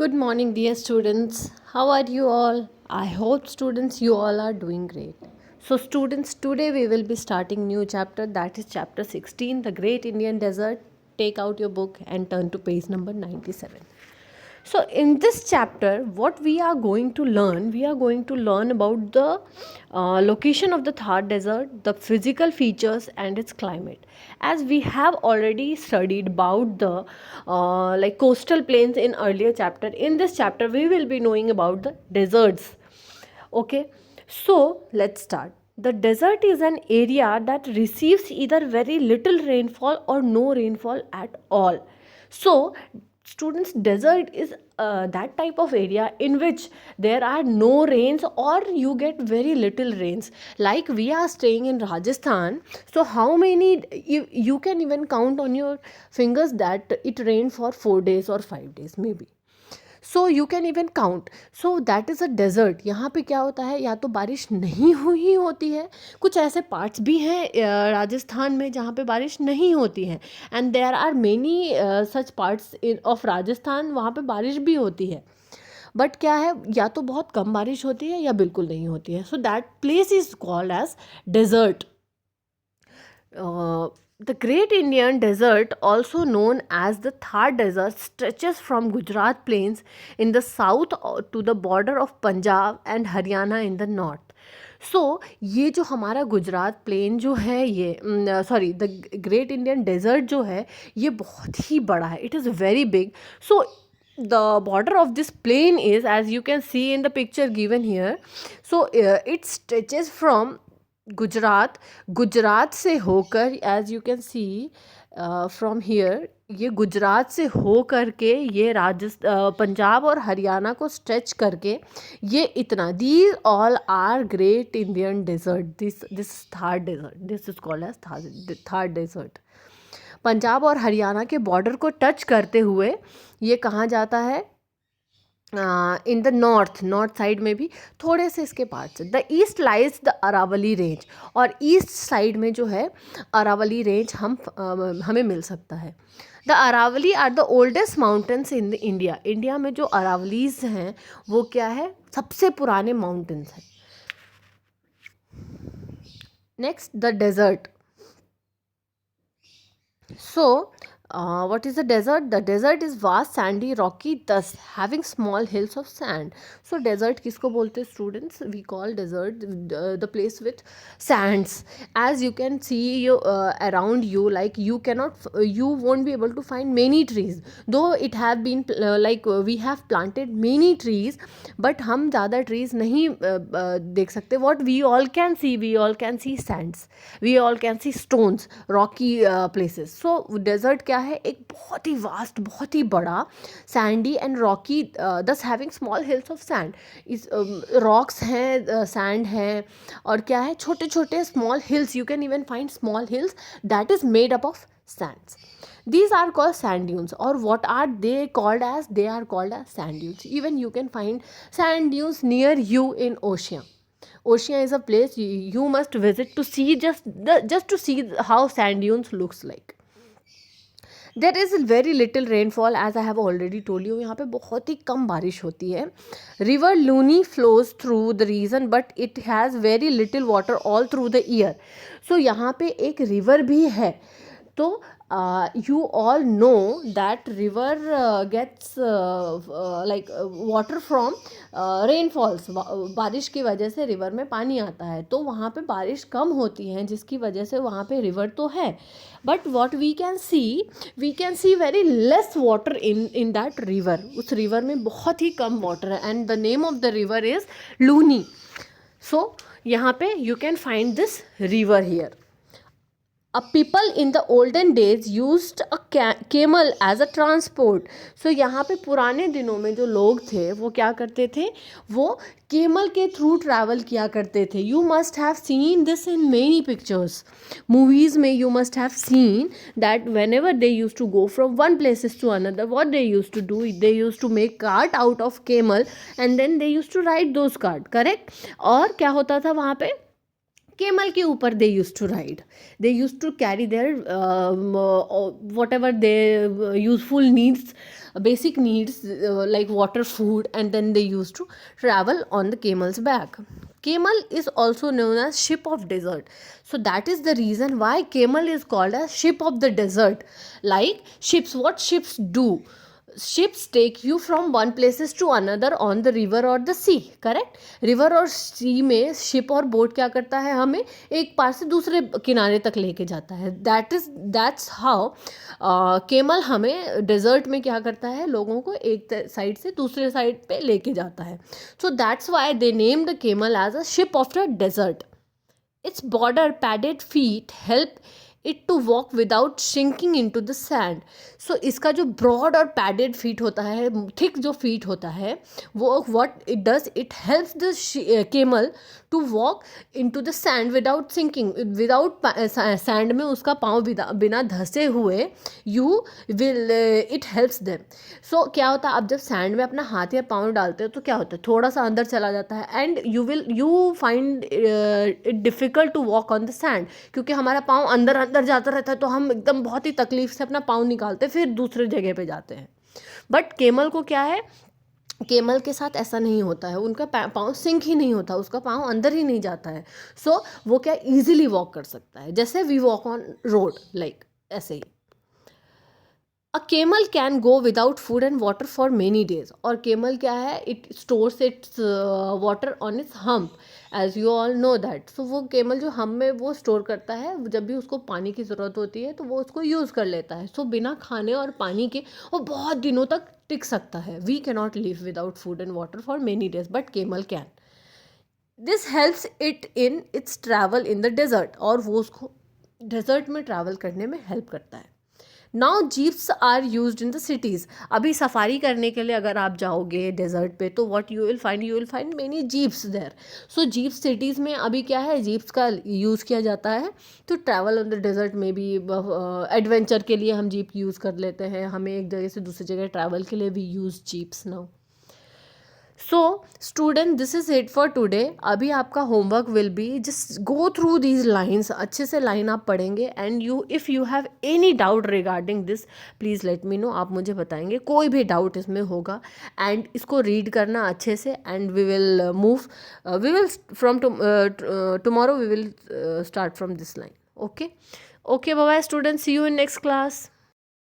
Good morning, dear students. How are you all? I hope, students, you all are doing great. So, students, today we will be starting new chapter, that is chapter 16, The Great Indian Desert. Take out your book and turn to page number 97. So, in this chapter, what we are going to learn about the location of the Thar Desert, the physical features, and its climate. As we have already studied about the coastal plains in earlier chapter, in this chapter we will be knowing about the deserts. Okay, so let's start. The desert is an area that receives either very little rainfall or no rainfall at all. So, students, desert is that type of area in which there are no rains or you get very little rains. Like we are staying in Rajasthan, so how many you can even count on your fingers that it rained for 4 days or 5 days maybe. So you can even count. So that is a desert. यहाँ पे क्या होता है, या तो बारिश नहीं हुई होती है, कुछ ऐसे पार्ट्स भी हैं राजस्थान में जहाँ पे बारिश नहीं होती है, and there are many such parts of Rajasthan वहाँ पे बारिश भी होती है. बट क्या है, या तो बहुत कम बारिश होती है या बिल्कुल नहीं होती है. So that place is called as desert. The Great Indian Desert, also known as the Thar Desert, stretches from Gujarat plains in the south to the border of Punjab and Haryana in the north. सो ये जो हमारा Gujarat plane जो है, ये the great Indian desert जो है, ये बहुत ही बड़ा है. It is very big. So the border of this plain is, as you can see in the picture given here, so it stretches from Gujarat से होकर, as you can see from here, ये गुजरात से हो करके ये पंजाब और हरियाणा को स्ट्रेच करके ये इतना, these all are great Indian desert. This Thar desert, this is called as Thar desert. Punjab और हरियाणा के बॉर्डर को टच करते हुए ये कहाँ जाता है, इन द नॉर्थ साइड में भी थोड़े से इसके parts. The east lies the Aravalli range, और ईस्ट साइड में जो है अरावली रेंज हमें मिल सकता है. The Aravalli are the oldest mountains in the India में जो अरावलीज हैं वो क्या है, सबसे पुराने माउंटेन्स हैं. Next, the desert. So, what is the desert? The desert is vast, sandy, rocky, thus having small hills of sand. So, desert किसको बोलते हैं students? We call desert the place with sands. As you can see around you, like you won't be able to find many trees. Though it have been we have planted many trees, but हम ज़्यादा trees नहीं देख सकते. What we all can see sands. We all can see stones, rocky places. So, desert क्या है, एक बहुत ही vast, बहुत ही बड़ा, सैंडी एंड रॉकी, दस having small hills of sand. इस रॉक्स हैं, सैंड है, और क्या है, छोटे छोटे small hills. You can even find small hills that is made up of Sands. These are called sand dunes. Or what are they called as? They are called as sand dunes. Even you can find sand dunes near you in Oceania. Oceania is a place you must visit to see just to see how sand dunes looks like. There is very little rainfall, as I have already told you. यहाँ पे बहुत ही कम बारिश होती है. River Luni flows through the region, but it has very little water all through the year. So यहाँ पे एक रिवर भी है. तो you all know that river gets water from rainfalls. बारिश की वजह से रिवर में पानी आता है, तो वहाँ पे बारिश कम होती है, जिसकी वजह से वहाँ पे रिवर तो है, but what we can see very less water in that river. उस रिवर में बहुत ही कम वाटर है, and the name of the river is Luni. So यहाँ पे you can find this river here. People in the olden days used a camel as a transport. So यहाँ पे पुराने दिनों में जो लोग थे वो क्या करते थे, वो केमल के थ्रू ट्रैवल किया करते थे. You must have seen this in many pictures. Movies में you must have seen that whenever they use to go from one places to another, what they use to do, they use to make cart out of camel and then they use to ride those cart. Correct. और क्या होता था वहाँ पे, camel के ऊपर they use to ride, they use to carry there what ever they useful needs, basic needs like water, food, and then they used to travel on the camel's back. Camel is also known as ship of desert, so that is the reason why camel is called as ship of the desert. Like ships, what ships do, ships take you from one places to another on the river or the sea, correct? River और सी में ship और boat क्या करता है, हमें एक पार से दूसरे किनारे तक लेके जाता है. दैट्स हाउ केमल हमें डेजर्ट में क्या करता है, लोगों को एक साइड से दूसरे साइड पे लेके जाता है. So that's why they name the camel as a ship of the desert. Its border padded feet help it to walk without sinking into the sand. So इसका जो broad और padded feet होता है, thick जो feet होता है, वो what it does, it helps the camel to walk into the sand without sinking, without sand में उसका पाँव बिना धंसे हुए, you will it helps them. So क्या होता है, आप जब सैंड में अपना हाथ या पाँव डालते हो तो क्या होता है, थोड़ा सा अंदर चला जाता है, and you find it difficult to walk on the sand, क्योंकि हमारा पाँव अंदर अंदर जाता रहता है, तो हम एकदम बहुत ही तकलीफ से अपना पाँव निकालते फिर दूसरे जगह पे जाते हैं. बट केमल को क्या है, केमल के साथ ऐसा नहीं होता है, उनका पाँव सिंक ही नहीं होता, उसका पाँव अंदर ही नहीं जाता है. सो वो क्या ईजिली वॉक कर सकता है, जैसे we walk on road, like ऐसे ही. A camel can go without food and water for many days. और केमल क्या है, it stores its water on its hump, as you all know that. So वो केमल जो हम में वो स्टोर करता है, जब भी उसको पानी की ज़रूरत होती है तो वो उसको यूज़ कर लेता है. सो बिना खाने और पानी के वो बहुत दिनों तक टिक सकता है. We cannot live without food and water for many days, but camel can. This helps it in its travel in the desert, और वो उसको डेजर्ट में ट्रैवल करने में हेल्प करता है. Now jeeps are use in the cities. अभी safari करने के लिए अगर आप जाओगे डेजर्ट पे, तो what you will find many jeeps there. So jeeps cities में अभी क्या है, जीप्स का यूज़ किया जाता है. तो ट्रैवल ऑन द डेजर्ट में भी एडवेंचर के लिए हम जीप यूज़ कर लेते हैं, हमें एक जगह से दूसरी जगह ट्रैवल के लिए we use jeeps now. So student, this is it for today. अभी आपका homework will be just go through these lines, अच्छे से लाइन आप पढ़ेंगे, and if you have any doubt regarding this, please let me know. आप मुझे बताएंगे कोई भी डाउट इसमें होगा, एंड इसको रीड करना अच्छे से, and we will from tomorrow we will start from this line. Okay, bye bye student, see you in next class.